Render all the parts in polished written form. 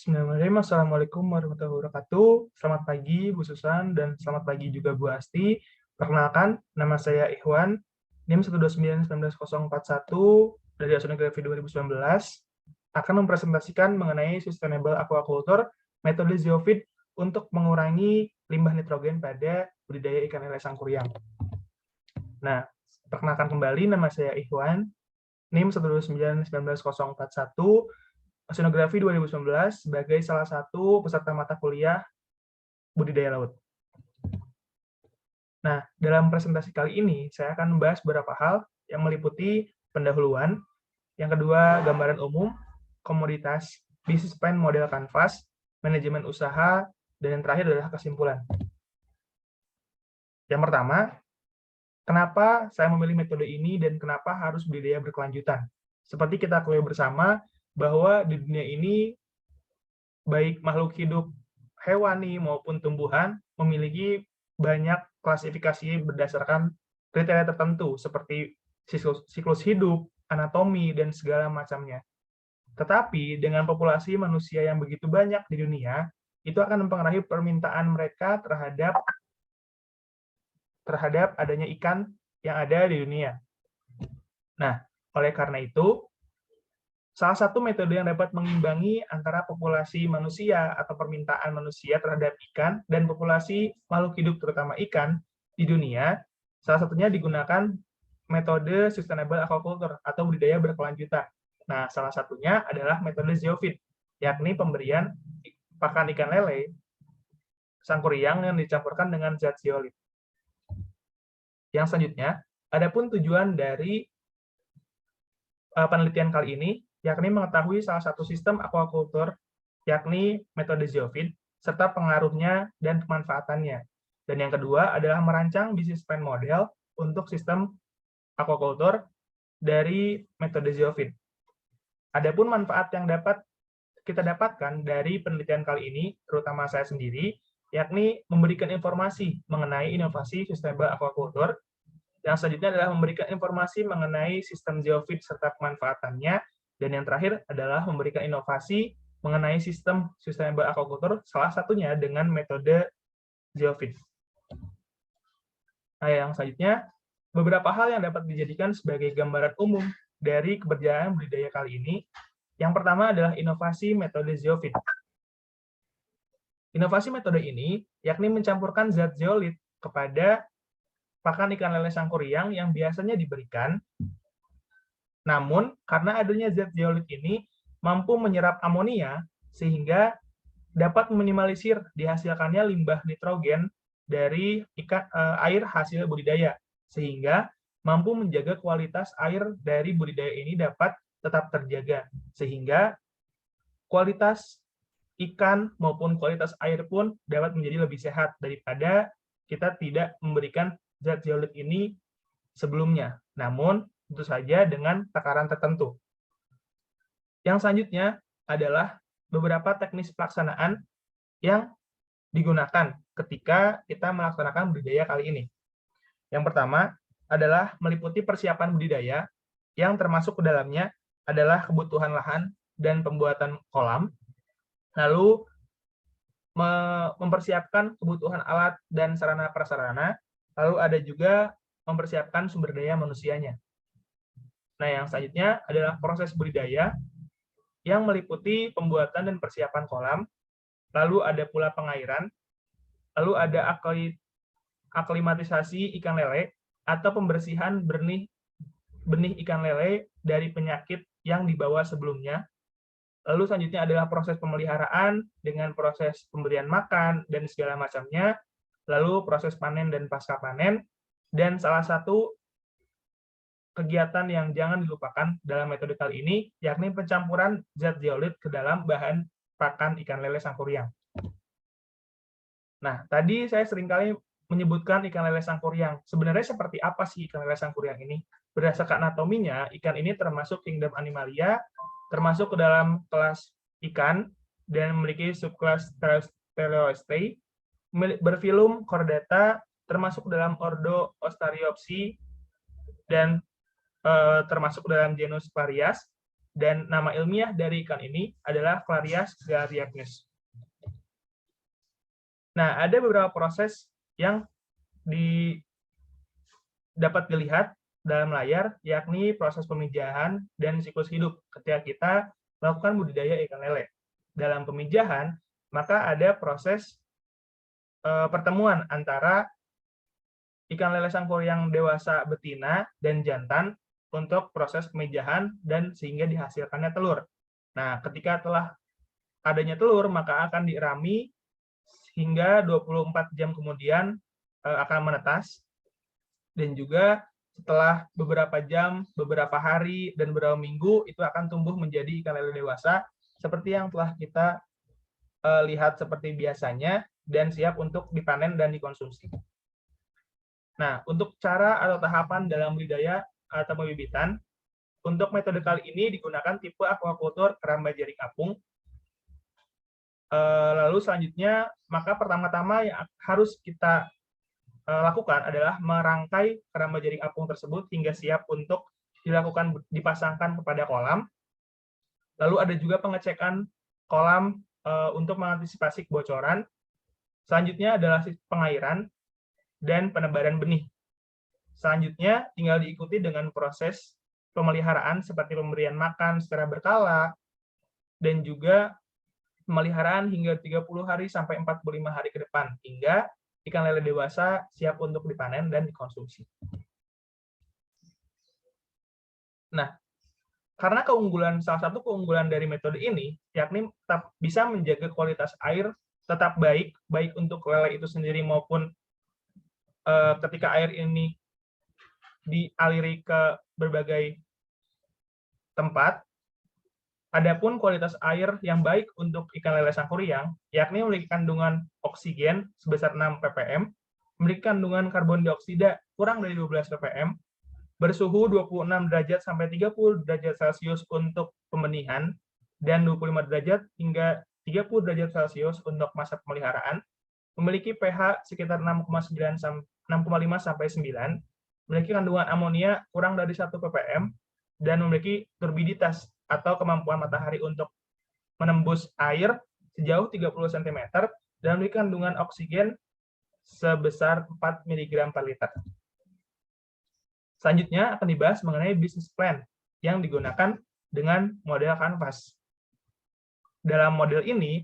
Bismillahirrahmanirrahim. Assalamualaikum warahmatullahi wabarakatuh. Selamat pagi Bu Susan dan selamat pagi juga Bu Asti. Perkenalkan, nama saya Ikhwan, NIM 129-19041 dari Oceanografi 2019 akan mempresentasikan mengenai Sustainable Aquaculture, metode Zeofit untuk mengurangi limbah nitrogen pada budidaya ikan lele sangkuriang. Nah, perkenalkan kembali, nama saya Ikhwan, NIM 129-19041, Oceanografi 2019 sebagai salah satu peserta mata kuliah budidaya laut. Nah, dalam presentasi kali ini, saya akan membahas beberapa hal yang meliputi pendahuluan, yang kedua, gambaran umum, komoditas, bisnis plan model kanvas, manajemen usaha, dan yang terakhir adalah kesimpulan. Yang pertama, kenapa saya memilih metode ini dan kenapa harus budidaya berkelanjutan? Seperti kita ketahui bersama, bahwa di dunia ini baik makhluk hidup hewani maupun tumbuhan memiliki banyak klasifikasi berdasarkan kriteria tertentu seperti siklus hidup, anatomi, dan segala macamnya. Tetapi dengan populasi manusia yang begitu banyak di dunia, itu akan mempengaruhi permintaan mereka terhadap adanya ikan yang ada di dunia. Nah, oleh karena itu, salah satu metode yang dapat mengimbangi antara populasi manusia atau permintaan manusia terhadap ikan dan populasi makhluk hidup terutama ikan di dunia, salah satunya digunakan metode Sustainable Aquaculture atau budidaya berkelanjutan. Nah, salah satunya adalah metode Zeofit, yakni pemberian pakan ikan lele sangkuriang yang dicampurkan dengan zat zeolit. Yang selanjutnya, adapun tujuan dari penelitian kali ini yakni mengetahui salah satu sistem aquaculture, yakni metode Zeofit, serta pengaruhnya dan pemanfaatannya. Dan yang kedua adalah merancang bisnis plan model untuk sistem aquaculture dari metode Zeofit. Adapun manfaat yang dapat kita dapatkan dari penelitian kali ini, terutama saya sendiri, yakni memberikan informasi mengenai inovasi sustainable aquaculture. Yang selanjutnya adalah memberikan informasi mengenai sistem Zeofit serta pemanfaatannya. Dan yang terakhir adalah memberikan inovasi mengenai sistem Sustainable Aquaculture, salah satunya dengan metode Zeofit. Nah, yang selanjutnya, beberapa hal yang dapat dijadikan sebagai gambaran umum dari keberjalanan budidaya kali ini. Yang pertama adalah inovasi metode Zeofit. Inovasi metode ini yakni mencampurkan zat zeolit kepada pakan ikan lele sangkuriang yang biasanya diberikan. Namun, karena adanya zat zeolit ini mampu menyerap amonia, sehingga dapat meminimalisir dihasilkannya limbah nitrogen dari air hasil budidaya, sehingga mampu menjaga kualitas air dari budidaya ini dapat tetap terjaga, sehingga kualitas ikan maupun kualitas air pun dapat menjadi lebih sehat daripada kita tidak memberikan zat zeolit ini sebelumnya. Namun, tentu saja dengan takaran tertentu. Yang selanjutnya adalah beberapa teknis pelaksanaan yang digunakan ketika kita melaksanakan budidaya kali ini. Yang pertama adalah meliputi persiapan budidaya yang termasuk ke dalamnya adalah kebutuhan lahan dan pembuatan kolam, lalu mempersiapkan kebutuhan alat dan sarana-prasarana, lalu ada juga mempersiapkan sumber daya manusianya. Nah, yang selanjutnya adalah proses budidaya yang meliputi pembuatan dan persiapan kolam, lalu ada pula pengairan, lalu ada aklimatisasi ikan lele atau pembersihan benih ikan lele dari penyakit yang dibawa sebelumnya. Lalu selanjutnya adalah proses pemeliharaan dengan proses pemberian makan dan segala macamnya, lalu proses panen dan pasca panen, dan salah satu kegiatan yang jangan dilupakan dalam metode kali ini, yakni pencampuran zat zeolit ke dalam bahan pakan ikan lele sangkuriang. Nah, tadi saya seringkali menyebutkan ikan lele sangkuriang. Sebenarnya seperti apa sih ikan lele sangkuriang ini? Berdasarkan anatominya, ikan ini termasuk kingdom Animalia, termasuk ke dalam kelas ikan, dan memiliki subkelas Teleosteae, berfilum Chordata, termasuk dalam ordo Ostariopsi, dan termasuk dalam genus Varias, dan nama ilmiah dari ikan ini adalah Clarias gariacnes. Nah, ada beberapa proses yang dapat dilihat dalam layar, yakni proses pemijahan dan siklus hidup ketika kita melakukan budidaya ikan lele. Dalam pemijahan, maka ada proses pertemuan antara ikan lele sangkuriang dewasa betina dan jantan untuk proses pemijahan dan sehingga dihasilkannya telur. Nah, ketika telah adanya telur, maka akan dirami hingga 24 jam kemudian akan menetas, dan juga setelah beberapa jam, beberapa hari, dan beberapa minggu itu akan tumbuh menjadi ikan lele dewasa seperti yang telah kita lihat seperti biasanya dan siap untuk dipanen dan dikonsumsi. Nah, untuk cara atau tahapan dalam budidaya atau pembibitan, untuk metode kali ini digunakan tipe aquaculture keramba jaring apung. Lalu selanjutnya, maka pertama-tama yang harus kita lakukan adalah merangkai keramba jaring apung tersebut hingga siap untuk dipasangkan kepada kolam. Lalu ada juga pengecekan kolam untuk mengantisipasi kebocoran. Selanjutnya adalah pengairan dan penebaran benih. Selanjutnya tinggal diikuti dengan proses pemeliharaan seperti pemberian makan secara berkala dan juga pemeliharaan hingga 30 hari sampai 45 hari ke depan, hingga ikan lele dewasa siap untuk dipanen dan dikonsumsi. Nah, karena salah satu keunggulan dari metode ini, yakni tetap bisa menjaga kualitas air tetap baik untuk lele itu sendiri maupun ketika air ini dialiri ke berbagai tempat. Adapun kualitas air yang baik untuk ikan lele sangkuriang, yakni memiliki kandungan oksigen sebesar 6 ppm, memiliki kandungan karbon dioksida kurang dari 12 ppm, bersuhu 26 derajat sampai 30 derajat Celcius untuk pembenihan, dan 25 derajat hingga 30 derajat Celcius untuk masa pemeliharaan, memiliki pH sekitar 6,5 sampai 9, memiliki kandungan amonia kurang dari 1 ppm, dan memiliki turbiditas atau kemampuan matahari untuk menembus air sejauh 30 cm, dan memiliki kandungan oksigen sebesar 4 mg per liter. Selanjutnya akan dibahas mengenai bisnis plan yang digunakan dengan model kanvas. Dalam model ini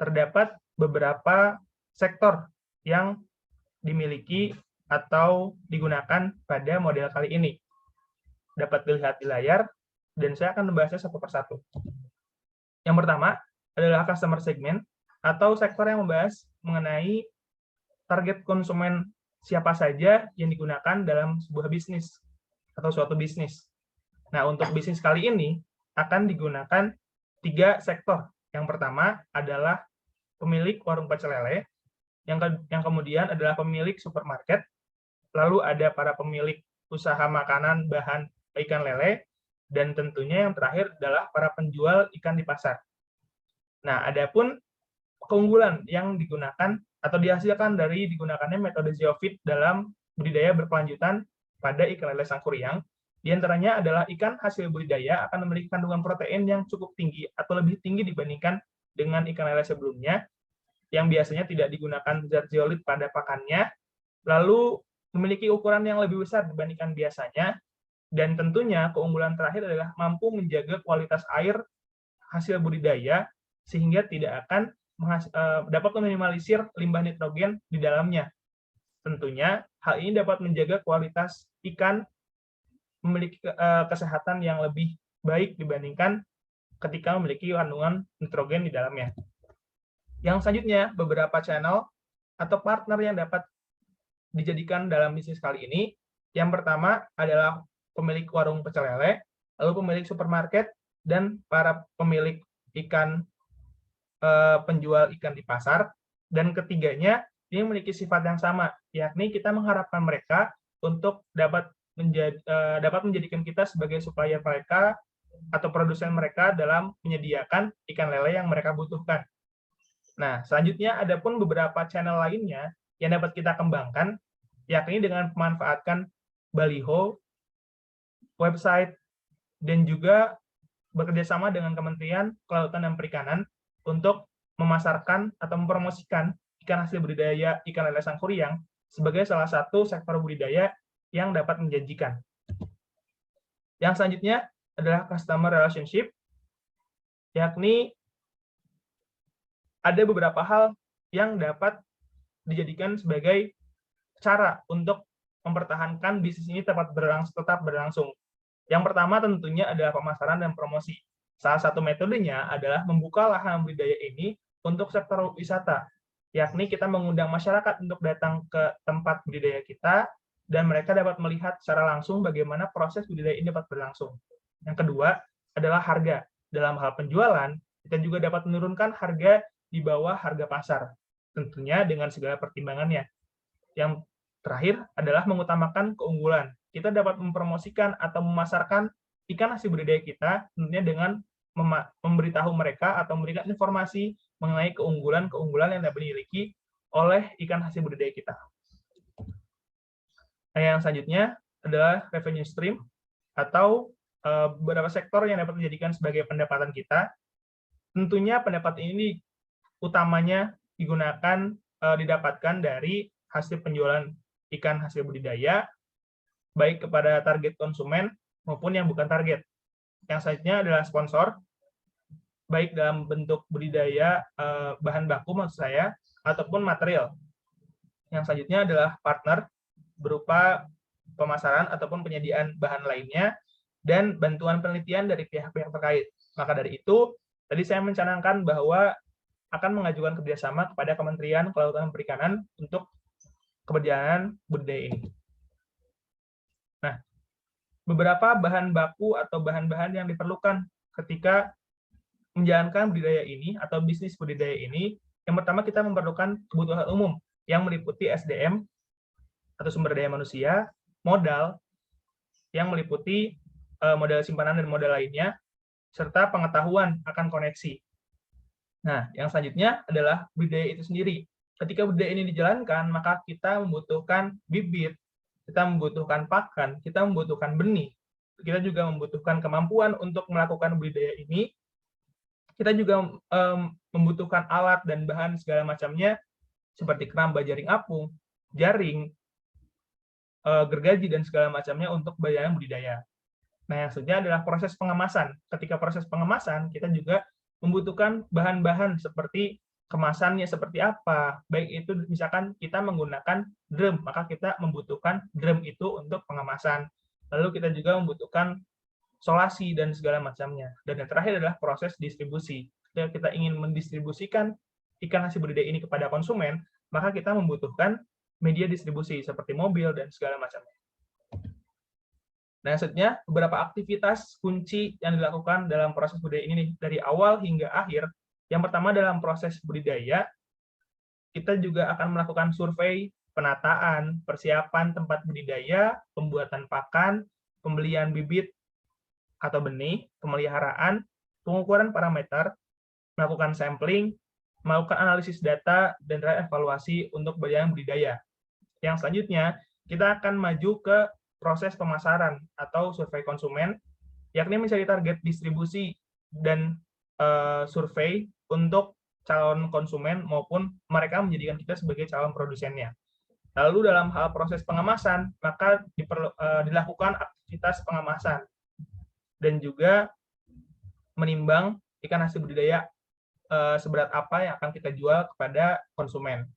terdapat beberapa sektor yang dimiliki atau digunakan pada model kali ini. Dapat dilihat di layar, dan saya akan membahasnya satu persatu. Yang pertama adalah customer segment, atau sektor yang membahas mengenai target konsumen siapa saja yang digunakan dalam sebuah bisnis atau suatu bisnis. Nah, untuk bisnis kali ini akan digunakan 3 sektor. Yang pertama adalah pemilik warung pecel lele, yang kemudian adalah pemilik supermarket, lalu ada para pemilik usaha makanan bahan ikan lele, dan tentunya yang terakhir adalah para penjual ikan di pasar. Nah, adapun keunggulan yang digunakan atau dihasilkan dari digunakannya metode zeofit dalam budidaya berkelanjutan pada ikan lele sangkuriang, diantaranya adalah ikan hasil budidaya akan memiliki kandungan protein yang cukup tinggi atau lebih tinggi dibandingkan dengan ikan lele sebelumnya, yang biasanya tidak digunakan zat zeolit pada pakannya, lalu memiliki ukuran yang lebih besar dibandingkan biasanya, dan tentunya keunggulan terakhir adalah mampu menjaga kualitas air hasil budidaya sehingga tidak akan dapat meminimalisir limbah nitrogen di dalamnya. Tentunya hal ini dapat menjaga kualitas ikan memiliki kesehatan yang lebih baik dibandingkan ketika memiliki kandungan nitrogen di dalamnya. Yang selanjutnya, beberapa channel atau partner yang dapat dijadikan dalam bisnis kali ini. Yang pertama adalah pemilik warung pecel lele, lalu pemilik supermarket, dan para pemilik ikan penjual ikan di pasar. Dan ketiganya ini memiliki sifat yang sama, yakni kita mengharapkan mereka untuk dapat menjadikan kita sebagai supplier mereka atau produsen mereka dalam menyediakan ikan lele yang mereka butuhkan. Nah, selanjutnya ada pun beberapa channel lainnya yang dapat kita kembangkan, yakni dengan memanfaatkan baliho, website, dan juga bekerja sama dengan Kementerian Kelautan dan Perikanan untuk memasarkan atau mempromosikan ikan hasil budidaya ikan lele sangkuriang sebagai salah satu sektor budidaya yang dapat menjanjikan. Yang selanjutnya adalah customer relationship, yakni ada beberapa hal yang dapat dijadikan sebagai cara untuk mempertahankan bisnis ini tetap berlangsung. Yang pertama tentunya adalah pemasaran dan promosi. Salah satu metodenya adalah membuka lahan budidaya ini untuk sektor wisata, yakni kita mengundang masyarakat untuk datang ke tempat budidaya kita, dan mereka dapat melihat secara langsung bagaimana proses budidaya ini dapat berlangsung. Yang kedua adalah harga. Dalam hal penjualan, kita juga dapat menurunkan harga di bawah harga pasar, tentunya dengan segala pertimbangannya. Yang terakhir adalah mengutamakan keunggulan. Kita dapat mempromosikan atau memasarkan ikan hasil budidaya kita tentunya dengan memberitahu mereka atau memberikan informasi mengenai keunggulan-keunggulan yang dapat dimiliki oleh ikan hasil budidaya kita. Nah, yang selanjutnya adalah revenue stream atau beberapa sektor yang dapat dijadikan sebagai pendapatan kita. Tentunya pendapatan ini utamanya didapatkan dari hasil penjualan ikan hasil budidaya, baik kepada target konsumen maupun yang bukan target. Yang selanjutnya adalah sponsor, baik dalam bentuk budidaya bahan baku maksud saya, ataupun material. Yang selanjutnya adalah partner, berupa pemasaran ataupun penyediaan bahan lainnya, dan bantuan penelitian dari pihak-pihak terkait. Maka dari itu, tadi saya mencanangkan bahwa akan mengajukan kerjasama kepada Kementerian Kelautan dan Perikanan untuk keberjalanan budidaya ini. Nah, beberapa bahan baku atau bahan-bahan yang diperlukan ketika menjalankan budidaya ini atau bisnis budidaya ini, yang pertama kita memerlukan kebutuhan umum yang meliputi SDM atau sumber daya manusia, modal yang meliputi modal simpanan dan modal lainnya, serta pengetahuan akan koneksi. Nah, yang selanjutnya adalah budidaya itu sendiri. Ketika budidaya ini dijalankan, maka kita membutuhkan bibit, kita membutuhkan pakan, kita membutuhkan benih, kita juga membutuhkan kemampuan untuk melakukan budidaya ini, kita juga membutuhkan alat dan bahan segala macamnya, seperti keramba jaring apung, jaring, gergaji, dan segala macamnya untuk bayaran budidaya. Nah, yang selanjutnya adalah proses pengemasan. Ketika proses pengemasan, kita juga membutuhkan bahan-bahan seperti kemasannya seperti apa, baik itu misalkan kita menggunakan drum, maka kita membutuhkan drum itu untuk pengemasan. Lalu kita juga membutuhkan solasi dan segala macamnya. Dan yang terakhir adalah proses distribusi. Ketika kita ingin mendistribusikan ikan hasil budidaya ini kepada konsumen, maka kita membutuhkan media distribusi seperti mobil dan segala macamnya. Nah, selanjutnya beberapa aktivitas kunci yang dilakukan dalam proses budidaya ini dari awal hingga akhir. Yang pertama dalam proses budidaya, kita juga akan melakukan survei, penataan, persiapan tempat budidaya, pembuatan pakan, pembelian bibit atau benih, pemeliharaan, pengukuran parameter, melakukan sampling, melakukan analisis data, dan evaluasi untuk bagian budidaya. Yang selanjutnya, kita akan maju ke proses pemasaran atau survei konsumen, yakni mencari target distribusi dan survei untuk calon konsumen maupun mereka menjadikan kita sebagai calon produsennya. Lalu dalam hal proses pengemasan, maka dilakukan aktivitas pengemasan dan juga menimbang ikan hasil budidaya seberat apa yang akan kita jual kepada konsumen.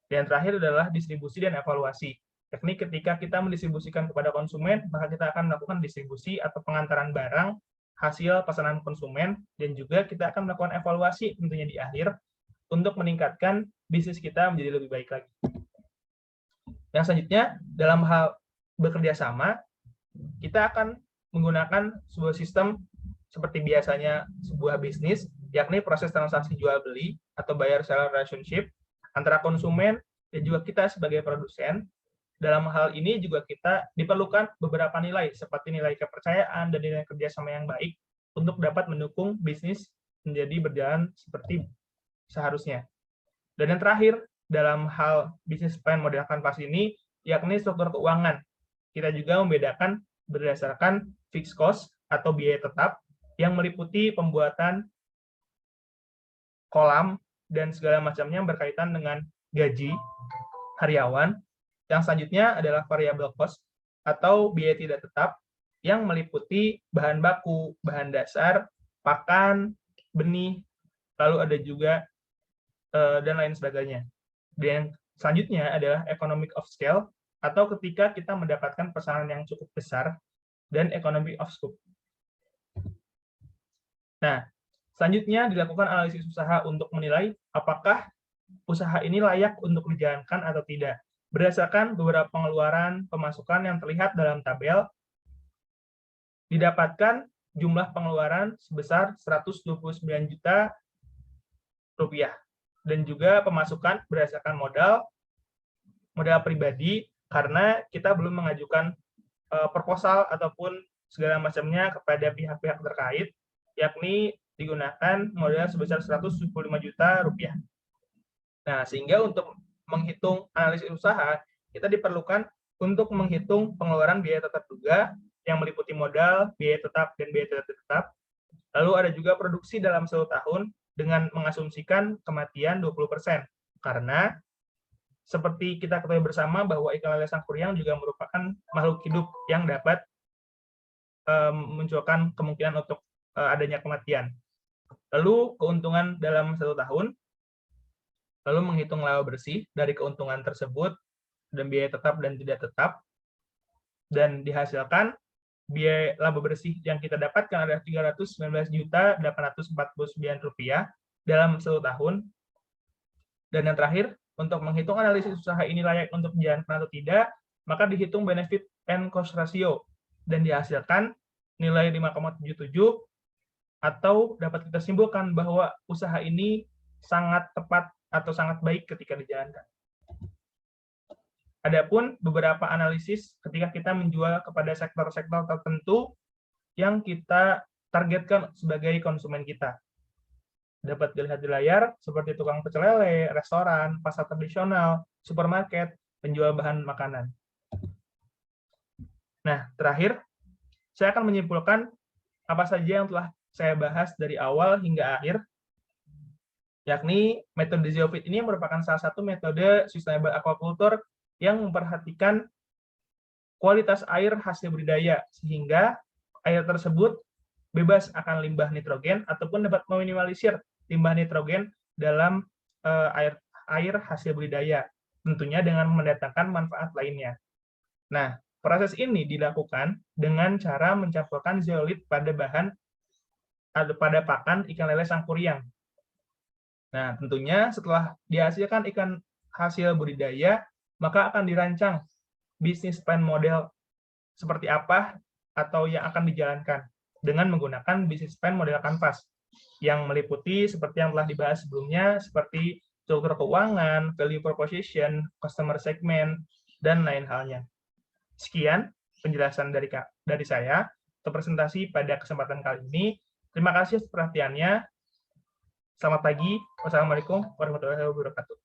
Dan terakhir adalah distribusi dan evaluasi. Yakni ketika kita mendistribusikan kepada konsumen, maka kita akan melakukan distribusi atau pengantaran barang hasil pesanan konsumen, dan juga kita akan melakukan evaluasi tentunya di akhir untuk meningkatkan bisnis kita menjadi lebih baik lagi. Yang selanjutnya, dalam hal bekerja sama, kita akan menggunakan sebuah sistem seperti biasanya sebuah bisnis, yakni proses transaksi jual-beli atau buyer-seller relationship antara konsumen dan juga kita sebagai produsen. Dalam hal ini juga kita diperlukan beberapa nilai, seperti nilai kepercayaan dan nilai kerjasama yang baik untuk dapat mendukung bisnis menjadi berjalan seperti seharusnya. Dan yang terakhir, dalam hal bisnis plan model kanvas ini, yakni struktur keuangan. Kita juga membedakan berdasarkan fixed cost atau biaya tetap, yang meliputi pembuatan kolam dan segala macamnya yang berkaitan dengan gaji karyawan. Yang selanjutnya adalah variable cost atau biaya tidak tetap yang meliputi bahan baku, bahan dasar, pakan, benih, lalu ada juga dan lain sebagainya. Dan selanjutnya adalah economic of scale atau ketika kita mendapatkan pesanan yang cukup besar dan economy of scope. Nah, selanjutnya dilakukan analisis usaha untuk menilai apakah usaha ini layak untuk dijalankan atau tidak. Berdasarkan beberapa pengeluaran pemasukan yang terlihat dalam tabel, didapatkan jumlah pengeluaran sebesar 129 juta rupiah. Dan juga pemasukan berdasarkan modal pribadi, karena kita belum mengajukan proposal ataupun segala macamnya kepada pihak-pihak terkait, yakni digunakan modal sebesar 175 juta rupiah. Nah, sehingga untuk menghitung analisis usaha, kita diperlukan untuk menghitung pengeluaran biaya tetap juga yang meliputi modal, biaya tetap, dan biaya tidak tetap. Lalu ada juga produksi dalam 1 tahun dengan mengasumsikan kematian 20%. Karena seperti kita ketahui bersama bahwa ikan lele sangkuriang juga merupakan makhluk hidup yang dapat memunculkan kemungkinan untuk adanya kematian. Lalu keuntungan dalam 1 tahun, lalu menghitung laba bersih dari keuntungan tersebut dan biaya tetap dan tidak tetap, dan dihasilkan biaya laba bersih yang kita dapatkan adalah Rp319.849 dalam 1 tahun. Dan yang terakhir, untuk menghitung analisis usaha ini layak untuk dijalankan atau tidak, maka dihitung benefit and cost ratio dan dihasilkan nilai 5,77, atau dapat kita simpulkan bahwa usaha ini sangat tepat atau sangat baik ketika dijalankan. Adapun beberapa analisis ketika kita menjual kepada sektor-sektor tertentu yang kita targetkan sebagai konsumen kita. Dapat dilihat di layar seperti tukang pecel lele, restoran, pasar tradisional, supermarket, penjual bahan makanan. Nah, terakhir, saya akan menyimpulkan apa saja yang telah saya bahas dari awal hingga akhir, yakni metode Zeofit ini merupakan salah satu metode sustainable aquaculture yang memperhatikan kualitas air hasil budidaya, sehingga air tersebut bebas akan limbah nitrogen ataupun dapat meminimalisir limbah nitrogen dalam air hasil budidaya, tentunya dengan mendatangkan manfaat lainnya. Nah, proses ini dilakukan dengan cara mencampurkan zeolit pada pakan ikan lele sangkuriang. Nah, tentunya setelah dihasilkan ikan hasil budidaya, maka akan dirancang bisnis plan model seperti apa atau yang akan dijalankan dengan menggunakan bisnis plan model kanvas yang meliputi seperti yang telah dibahas sebelumnya, seperti struktur keuangan, value proposition, customer segment, dan lain halnya. Sekian penjelasan dari saya untuk presentasi pada kesempatan kali ini. Terima kasih atas perhatiannya. Selamat pagi. Wassalamualaikum warahmatullahi wabarakatuh.